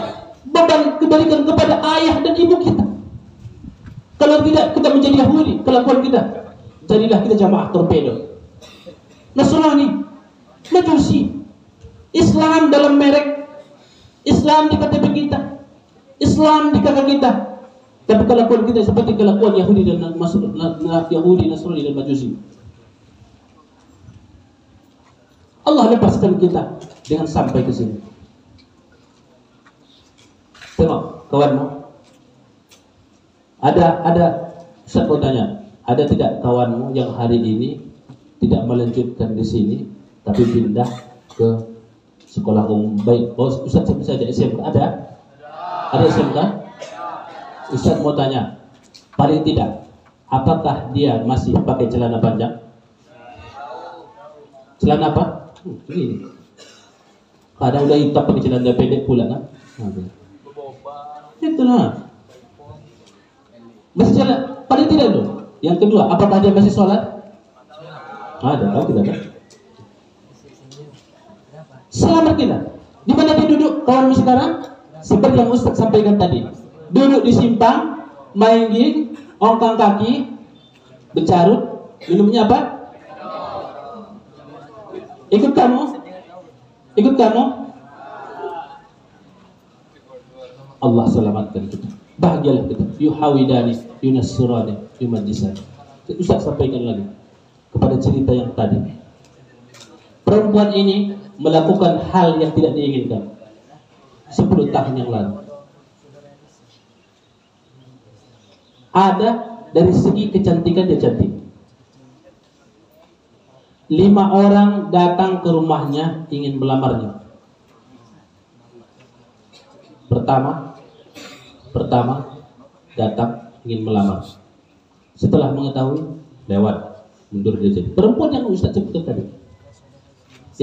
beban kembalikan kepada ayah dan ibu kita. Kalau tidak, kita menjadi Yahudi. Kelakuan kita, jadilah kita jamaah torpedo, Nasrani, Majusi. Islam dalam merek, Islam di KTP kita, Islam di kakak kita. Tapi kelakuan kita seperti kelakuan Yahudi dan Yahudi, Nasrani dan Majusi. Allah lepaskan kita dengan sampai ke sini. Tengok kawanmu. Ada saya mau tanya, ada tidak kawanmu yang hari ini tidak melanjutkan di sini tapi pindah ke sekolah umum? Baik, Ustaz saja SMK ada? Ada SMK? Ustaz mau tanya, paling tidak, apakah dia masih pakai celana panjang? Celana apa? Ini. Kadang udah hitam pakai celana pendek pula kan? Itulah. Masih jalan, paling tidak dulu. Yang kedua, apakah dia masih sholat? Ada, tahu tidak kan? Selamat kita. Di mana dia duduk kawanmu sekarang? Seperti yang Ustaz sampaikan tadi. Duduk di simpang, main game, ongkang kaki, bercarut, minumnya apa? Ikut kamu? Ikut kamu? Allah selamatkan kita. Bahagialah kita. Yuhawidani, yunassurani, yumajisani. Ustaz sampaikan lagi kepada cerita yang tadi. Perempuan ini melakukan hal yang tidak diinginkan 10 tahun yang lalu. Ada dari segi kecantikan dia cantik. 5 orang datang ke rumahnya ingin melamarnya. Pertama datang ingin melamar. Setelah mengetahui, lewat, mundur dia jadi. Perempuan yang Ustaz sebutkan tadi.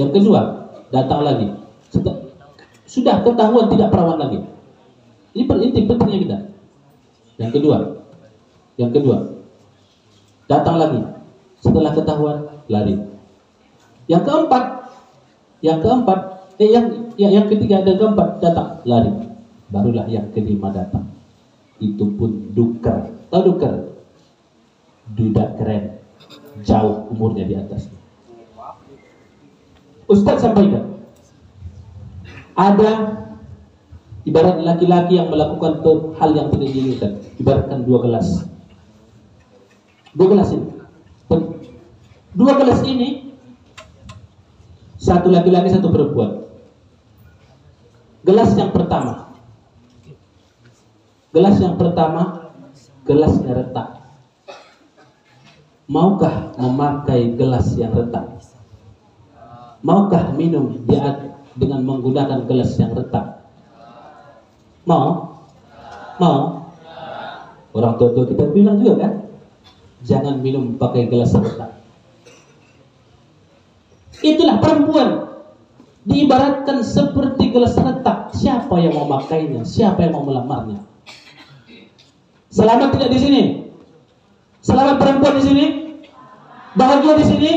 Yang kedua datang lagi. Sudah ketahuan tidak perawan lagi. Ini pentingnya kita. Yang kedua datang lagi. Setelah ketahuan, lari. Yang ketiga dan keempat datang, lari. Barulah yang kelima datang. Itu pun duker. Tahu duker? Duda keren, jauh umurnya di atasnya. Ustaz sampaikan, ada ibarat laki-laki yang melakukan hal yang tidak diinginkan. Ibaratkan 2 gelas. 2 gelas ini. 2 gelas ini, satu laki-laki, satu perempuan. Gelas yang pertama, gelasnya retak. Maukah memakai gelas yang retak? Maukah minum dengan menggunakan gelas yang retak? Mau? Mau? Orang tua-tua kita bilang juga kan, jangan minum pakai gelas retak. Itulah perempuan, diibaratkan seperti gelas retak. Siapa yang mau makainya? Siapa yang mau melamarnya? Selamat tidak di sini? Selamat perempuan di sini? Bahagia di sini?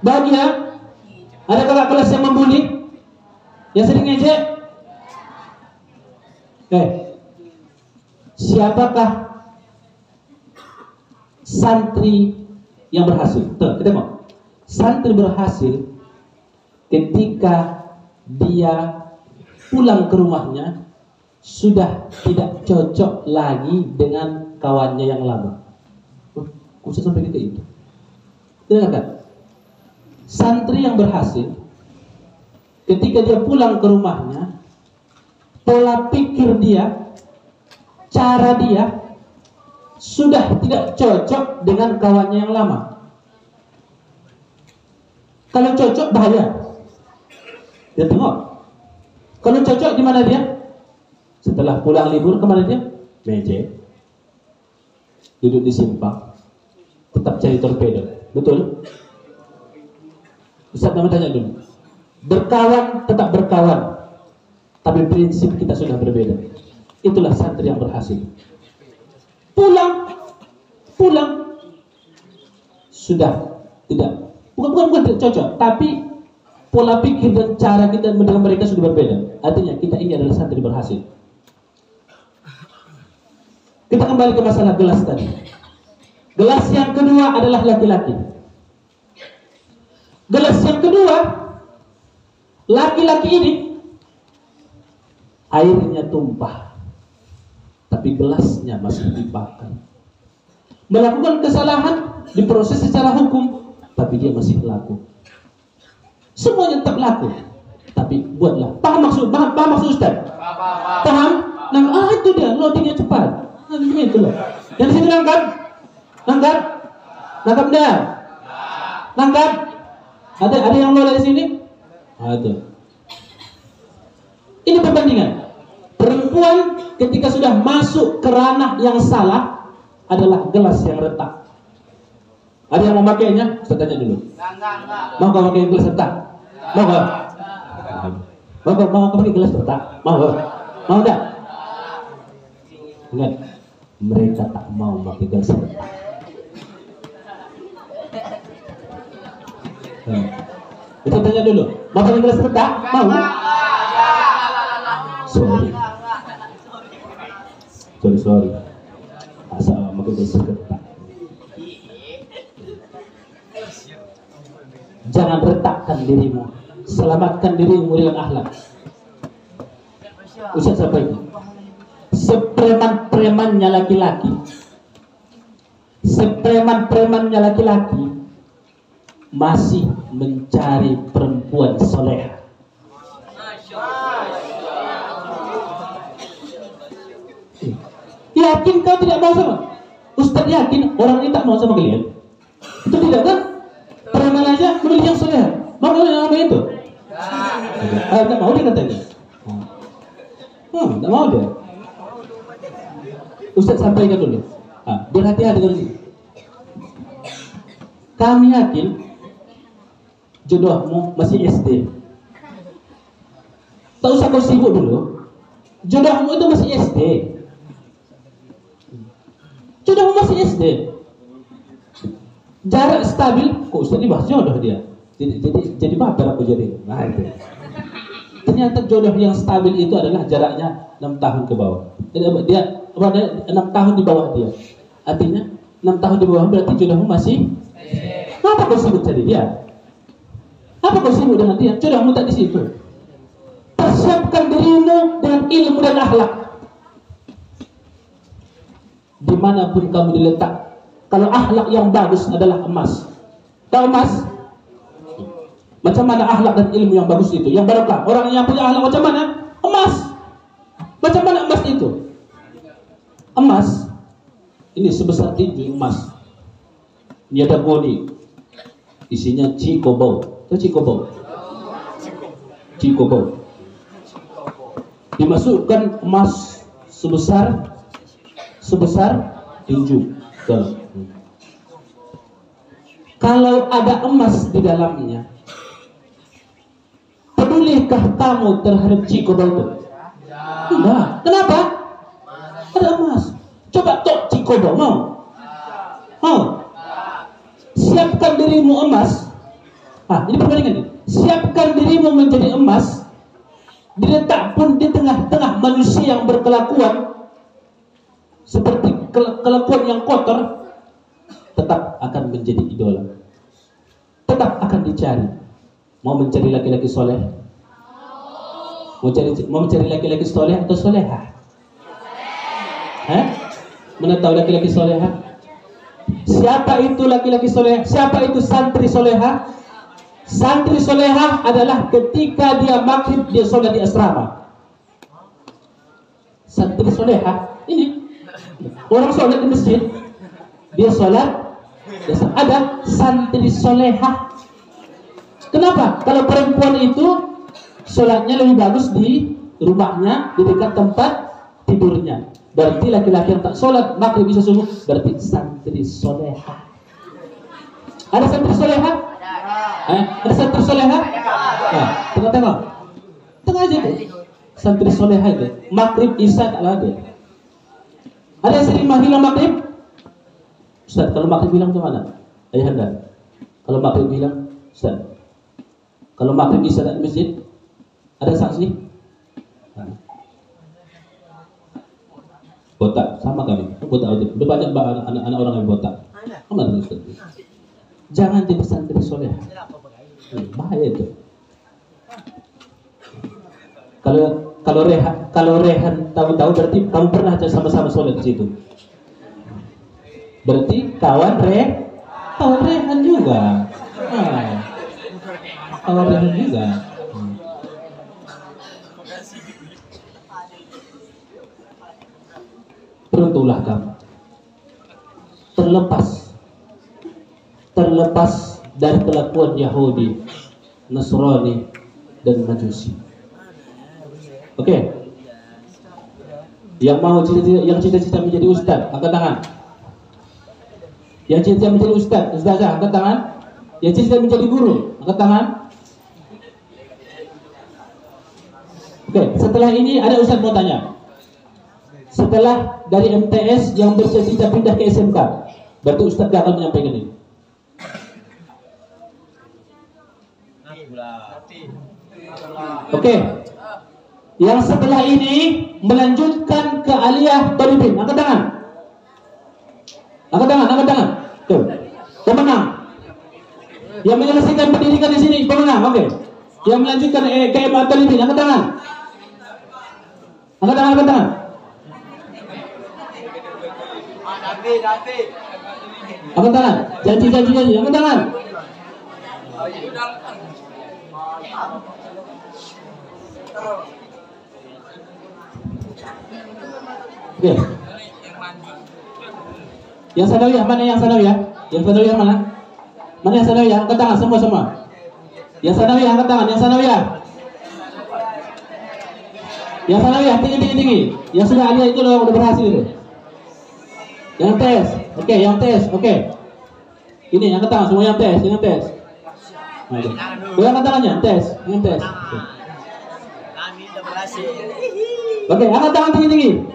Bahagia? Ada kakak kelas yang membuli? Yang sering ngejek? Siapakah santri yang berhasil? Tuh, kita mau. Santri berhasil ketika dia pulang ke rumahnya sudah tidak cocok lagi dengan kawannya yang lama. Khusus sampai kita itu. Dengarkan. Santri yang berhasil ketika dia pulang ke rumahnya, pola pikir dia, cara dia sudah tidak cocok dengan kawannya yang lama. Kalau cocok bahaya. Dia tengok. Kalau cocok di mana dia? Setelah pulang libur kemana dia? Meja. Duduk di simpang. Tetap cari torpedo. Betul? Ustaz kami tanya dulu. Berkawan tetap berkawan, tapi prinsip kita sudah berbeda. Itulah santri yang berhasil. Pulang sudah tidak. Bukan tidak cocok, tapi pola pikir dan cara kita dengan mereka sudah berbeda. Artinya kita ini adalah santri berhasil. Kita kembali ke masalah gelas tadi. Gelas yang kedua adalah laki-laki. Gelas yang kedua, laki-laki ini airnya tumpah, tapi gelasnya masih dipakai. Melakukan kesalahan diproses secara hukum, tapi dia masih laku. Semuanya tetap laku, tapi buatlah. Paham maksud Ustaz? Paham? Nah, itu dia, loadingnya cepat. Nah, itu loh. Yang di sini nangkap dia. Nangkap. Ada yang mulai di sini? Ada. Ini perbandingan. Perempuan ketika sudah masuk ke ranah yang salah adalah gelas yang retak. Ada yang mau makainya? Saya tanya dulu. Enggak. Mau kau pakai gelas retak? Mau kau? Mau kau pakai gelas retak? Mau enggak? Ingat, mereka tak mau pakai gelas retak. Kita tanya dulu, mau pakai gelas retak? Mau? Sorry. Asal pakai gelas retak. Jangan retakkan dirimu, selamatkan dirimu dengan akhlak. Ustaz sampaikan, sepreman-premannya laki-laki, masih mencari perempuan soleha. Yakin kau tidak mau sama? Ustaz yakin orang ini tak mau sama kalian? Itu tidak kan? Preman aja memilih yang soleha. Mau yang itu? Tak mau dia katanya. Tak mau dia. Ustaz sampaikan dulu. Berhati-hati dengan ini. Kami yakin jodohmu masih SD. Tak usah kau sibuk dulu. Jodohmu itu masih SD. Jodohmu masih SD. Jarak stabil. Kok Ustaz ini bahas jodoh dia? Jadi baper aku jadi. Nah itu. Ternyata jodoh yang stabil itu adalah jaraknya 6 tahun ke bawah. Dia 6 tahun di bawah dia. Artinya 6 tahun di bawah berarti jodohmu masih. Apa kau sibuk cari dia? Apa kau sibuk dengan dia? Jodohmu tak di situ. Persiapkan dirimu dengan ilmu dan akhlak. Dimanapun kamu diletak. Kalau akhlak yang bagus adalah emas. Tahu emas? Macam mana akhlak dan ilmu yang bagus itu? Yang barokah. Orang yang punya akhlak macam mana? Emas. Macam mana emas itu? Emas ini sebesar tinju emas. Ini ada goni. Isinya cikobau. Tahu cikobau? Cikobo. Dimasukkan emas sebesar tinju dalam. Kalau ada emas di dalamnya, pedulikah kamu terhadap Cikobo itu? Enggak. Kenapa? Ada emas. Coba tok Cikobo mau? Siapkan dirimu emas. Ini perbandingan ini. Siapkan dirimu menjadi emas. Diletak pun di tengah-tengah manusia yang berkelakuan seperti kelakuan yang kotor, tetap akan menjadi idola, tetap akan dicari. Mau mencari laki-laki soleh? Mau mencari laki-laki soleh atau soleha? Mana tahu laki-laki soleha? Siapa itu laki-laki soleha? Siapa itu santri soleha? Santri soleha adalah ketika dia maghrib dia sholat di asrama. Santri soleha ini orang sholat di masjid, dia sholat. Ada santri soleha. Kenapa? Kalau perempuan itu sholatnya lebih bagus di rumahnya, di dekat tempat tidurnya. Berarti laki-laki yang tak sholat maghrib bisa subuh berarti santri soleha. Ada santri soleha? Ada santri soleha? Tengok. Tengah aja tuh. Santri soleha itu. Maghrib isya tak ada. Ada yang sering hilang maghrib? Ustaz, kalau maghrib hilang ke mana? Ayahanda. Kalau maghrib hilang, Ustaz. Kalau maghrib isya tak di masjid, ada sanksi? Botak sama kami. Botak aja. Udah banyak anak-anak orang yang botak. Mana Ustaz? Jangan jadi santri soleh. Bahaya itu. Kalau Rehan tahu-tahu berarti kamu pernah sama-sama soleh di situ. Berarti kawan Rehan juga. Kawan Rehan juga. Beruntunglah kamu. Terlepas dari kelakuan Yahudi, Nasrani, dan Majusi. Oke. Yang mau cita-cita menjadi ustaz, angkat tangan. Yang cita-cita menjadi ustazah, angkat tangan. Yang cita-cita menjadi guru, angkat tangan. Oke, setelah ini ada ustaz mau tanya. Setelah dari MTS yang bercita-cita pindah ke SMK, berarti ustaz gak akan menyampaikan ini. Oke. Yang setelah ini melanjutkan ke aliyah talibin. Angkat tangan. Tuh. Pemenang. Yang menyelesaikan pendidikan di sini pemenang. Oke. Yang melanjutkan ke MA talibin. Angkat tangan. Angkat tangan. Angkat tangan. Janji. Angkat tangan. Oke. Yang sanawiyah mana? Yang sanawiyah mana? Mana yang sanawiyah? Angkat tangan semua. Yang sanawiyah angkat tangan. Yang sanawiyah tinggi. Yang sudah aliyah itu loh yang udah berhasil itu. Yang tes. Oke, yang tes. Oke. Ini angkat tangan semua yang tes. Angkat tangannya, tes. Kami sudah berhasil. Oke, angkat tangan tinggi.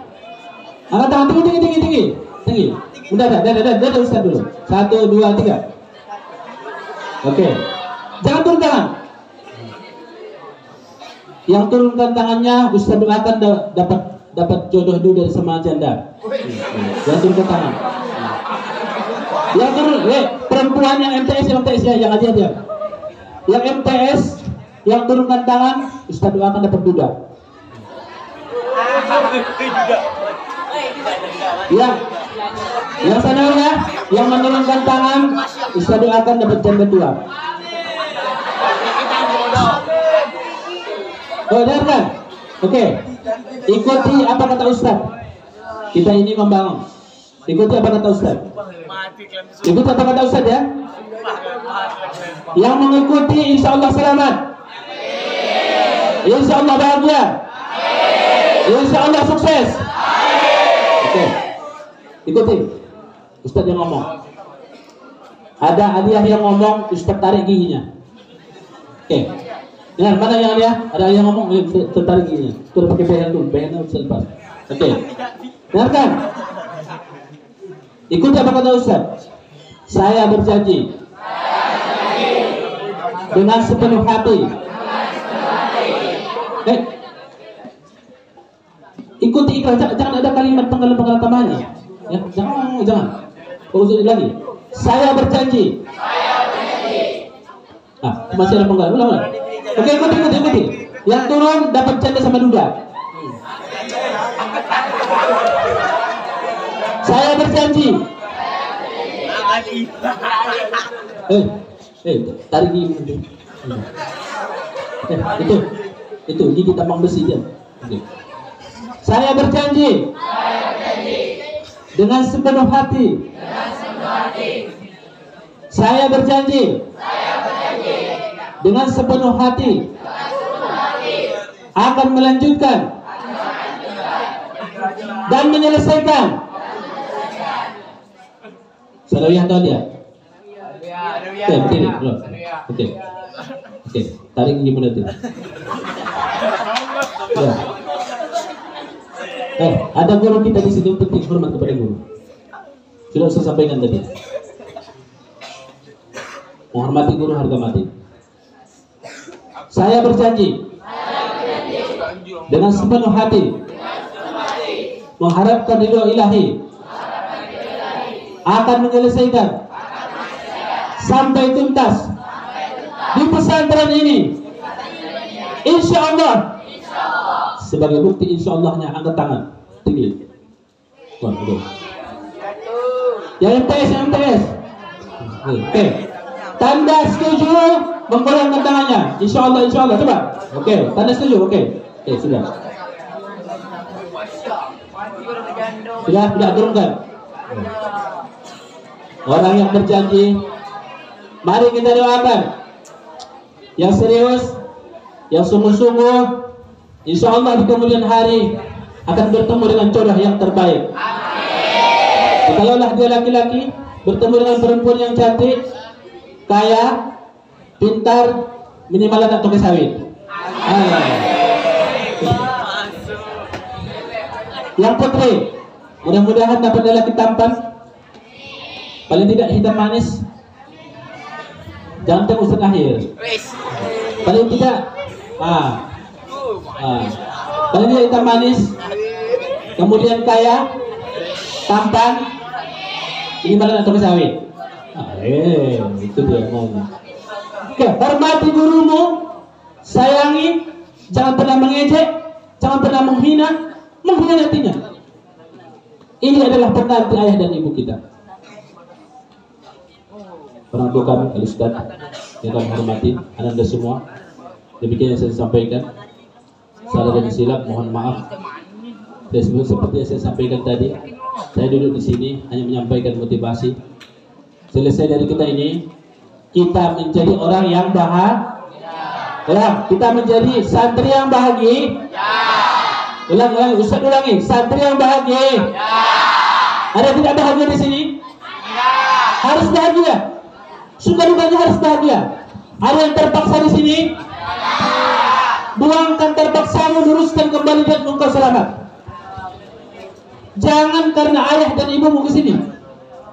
Angkat tangan tinggi. Udah, Ustaz dulu. 1, 2, 3. Oke. Jangan turun tangan. Yang turunkan tangannya Ustaz doakan dapat jodoh dulu dari sama janda. Yang turunkan tangan. Yang turun, perempuan yang MTS ya, yang aja. Yang MTS yang turunkan tangan Ustaz doakan dapat duda. Yang sanawiyah yang menurunkan tangan Ustaz doakan dapat janda tua. Dengarkan. Oke. Ikuti apa kata Ustaz. Kita ini membangun. Ikuti apa kata Ustaz. Ikuti apa kata Ustaz ya. Yang mengikuti insya Allah selamat. Insya Allah bahagia. Insya Allah sukses. Oke. Ikuti. Ustaz yang ngomong. Ada aliyah yang ngomong, Ustaz tarik giginya. Oke. Dengar, mana yang aliyah? Ada aliyah ngomong, Ustaz tarik giginya. Itu udah pakai behel dulu, behelnya Ustaz lepas. Oke. Dengarkan. Ikuti apa kata Ustaz. Saya berjanji dengan sepenuh hati. Ikuti ikhlas, jangan ada kalimat penggalan-penggalan tambahannya. Ya, jangan. Ulangi lagi. Saya berjanji. Masih ada penggalan. Ulang. Oke, ikuti. Yang turun dapat canda sama duda. Saya berjanji. Tarik gigi. Itu gigi tambang besi dia. Saya berjanji dengan sepenuh hati. Saya berjanji dengan sepenuh hati akan melanjutkan dan menyelesaikan. Salawiyah atau dia? Oke. Tarik gigi muda itu. Ya. Ada guru kita di sini, penting hormat kepada guru. Sudah saya sampaikan tadi. Menghormati guru harga mati. Saya berjanji dengan sepenuh hati mengharapkan ridho ilahi akan menyelesaikan sampai tuntas di pesantren ini. Insya Allah. Sebagai bukti insya Allahnya angkat tangan tinggi. Yang MTS. Oke. Tanda setuju menggoyangkan tangannya. Insya Allah. Coba. Oke. Tanda setuju. Oke, sudah. Sudah turunkan. Orang yang berjanji, mari kita doakan. Yang serius, yang sungguh-sungguh, insya Allah di kemudian hari akan bertemu dengan jodoh yang terbaik. Kalaulah dia laki-laki bertemu dengan perempuan yang cantik, kaya, pintar, minimal anak tukang sawit. Yang putri, mudah-mudahan dapat lelaki tampan, paling tidak hitam manis, jangan tengok akhir. Paling tidak, paling tidak hitam manis, kemudian kaya, tampan, ini malah atau sawit. Itu dia maunya. Oke, hormati gurumu, sayangi, jangan pernah mengejek, jangan pernah menghina, mengkhianatinya. Ini adalah pengganti ayah dan ibu kita. Orang tua kami, Al-Ustaz, yang kami hormati, Anda semua. Demikian yang saya sampaikan. Salah dan silap, mohon maaf. Seperti yang saya sampaikan tadi, saya duduk di sini hanya menyampaikan motivasi. Selesai dari kita ini, kita menjadi orang yang bahagia. Kita menjadi santri yang bahagia. Ulang, Ustaz ulangi, santri yang bahagia. Ada tidak bahagia di sini? Harus bahagia. Suka-dukanya harus bahagia. Ada yang terpaksa di sini? Buangkan terpaksamu, luruskan kembali dan engkau selamat. Jangan karena ayah dan ibumu ke sini.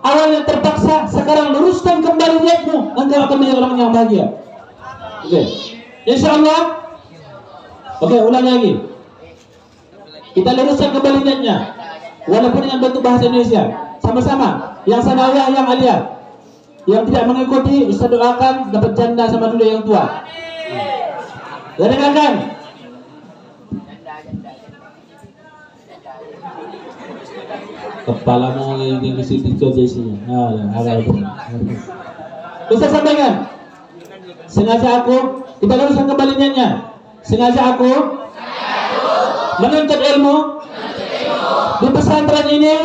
Awalnya terpaksa, sekarang luruskan kembali niatmu, engkau akan menjadi orang yang bahagia. Oke. Insya Allah. Oke, ulang lagi. Kita luruskan kembali niatnya. Walaupun dengan bentuk bahasa Indonesia. Sama-sama. Yang sanawiyah, yang aliyah. Yang tidak mengikuti, Ustaz doakan dapat janda sama duda yang tua. Dengarkan. Kepalamu yang di situ aja isinya. Ustaz sampaikan. Sengaja aku, kita luruskan kembali niatnya. Sengaja aku menuntut ilmu di pesantren ini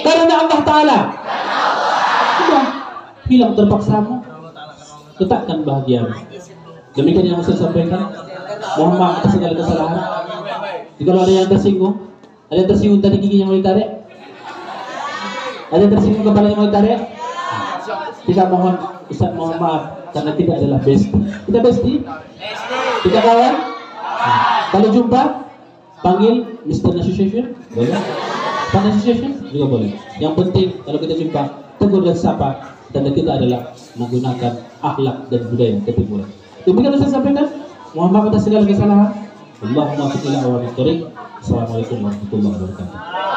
karena Allah Ta'ala. Sudah, hilang terpaksamu, letakkan bahagiamu. Demikian yang saya sampaikan. Mohon maaf atas segala kesalahan. Jika ada yang tersinggung tadi giginya mau ditarik? Ada yang tersinggung kepalanya mau ditarik? Kita mohon, Ustaz mohon maaf karena kita adalah bestie. Kita bestie? Kita kawan? Kalau jumpa, panggil Mr. Association, boleh? Pan Association juga boleh. Yang penting kalau kita jumpa, tegur dan sapa, tanda kita adalah menggunakan akhlak dan budaya ketimuran. Demikian Ustaz sampaikan. Mohon maaf atas segala kesalahan. Allahumma fiqh ila wa Assalamualaikum warahmatullahi wabarakatuh.